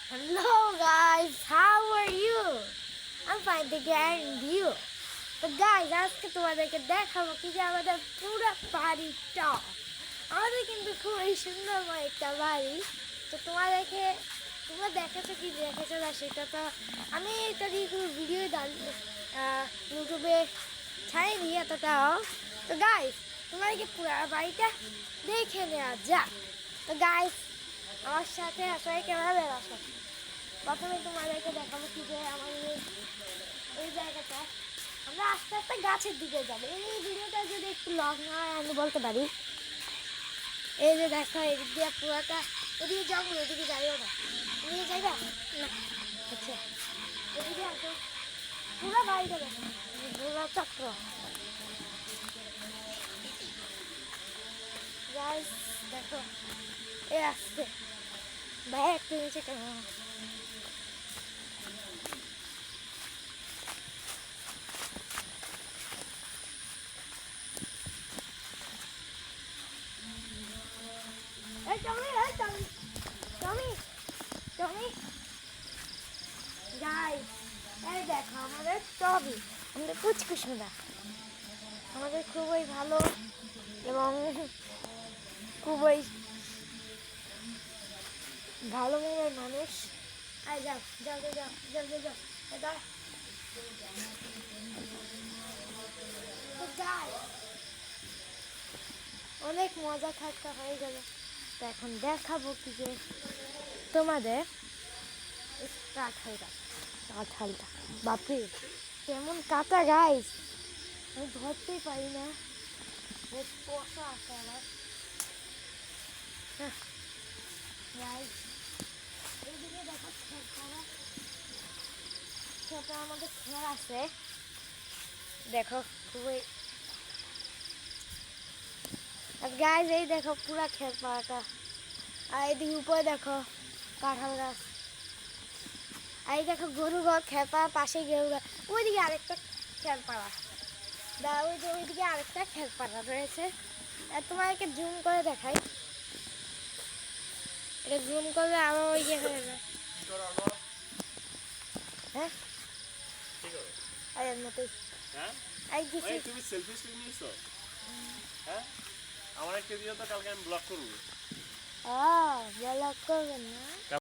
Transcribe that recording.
Hello guys, how are you? I'm fine, thank you, and you? তো guys আজকে তোমাদেরকে দেখাবো কি যে আমাদের পুরো বাড়িটা আমাদের কিন্তু খুবই সুন্দরময় একটা বাড়ি। তো তোমরা দেখেছো কি দেখেছো না সেটা তো আমি এটা দিয়ে কোনো ভিডিও ইউটিউবে ছাড়িনি এতটাও। তো গাইজ তোমাদেরকে পুরো বাড়িটা দেখে নেওয়া যাক। তো গাইজ আমার সাথে আসলে কেমন আসো। প্রথমে তোমাদেরকে দেখাবো কি যে আমাদের এই জায়গাটা আমরা আস্তে আস্তে গাছের দিকে যাবো। এই ভিডিওটা যদি একটু লং হয় আমি বলতে পারি। এই যে দেখো এদিক দিয়ে পুরোটা ওদিকে জঙ্গল, ওদিকে যাইও না, ওদিকে যাইবা না। আচ্ছা এদিকে আসো, পুরো বাড়িটা দেখো, পুরো চক্র। গাইস দেখো এ আসছে ভাই একটু নিচে কেন। Hey Tommy, hey Tommy, Tommy, Tommy, guys, এই দেখো আমাদের টবি, আমাদের কুচকুচুদা, আমাদের খুবই ভালো এবং খুবই ভালো মনের মানুষ। আয় যাও যাও যাও যাও যাও যাও যাও এটা তো guys, অনেক মজা ঠাট্টা হয়ে গেল। তো এখন দেখাবো কি যে তোমাদের কাঁঠালটা বাপরে কেমন কাঁটা গাইস, আমি ধরতেই পারি না, বেশ কষা আছে আমার গাইস। এইদিকে দেখো সেটা আমাদের খেয়াল আছে, দেখো খুবই গাইস। এই দেখো পুরা খেত পাড়াটা, আর এইদিকে উপরে দেখো কাঁঠাল গাছ, আর এই দেখো গরু ঘর খেপা পাশে গরু ঘর, ওইদিকে আরেকটা খেত পাড়া, ওই যে ওইদিকে আরেকটা খেত পাড়া রয়েছে। আর তোমাকে জুম করে দেখাই, এটা জুম করলে আরো ওই যে হয়ে যায়। হ্যাঁ এর মতোই। হ্যাঁ তুমি সেলফি স্টিক নিয়েছো? হ্যাঁ আমার একটা দিও তো, কালকে আমি ব্লগ করব। ব্লগ করবেন না?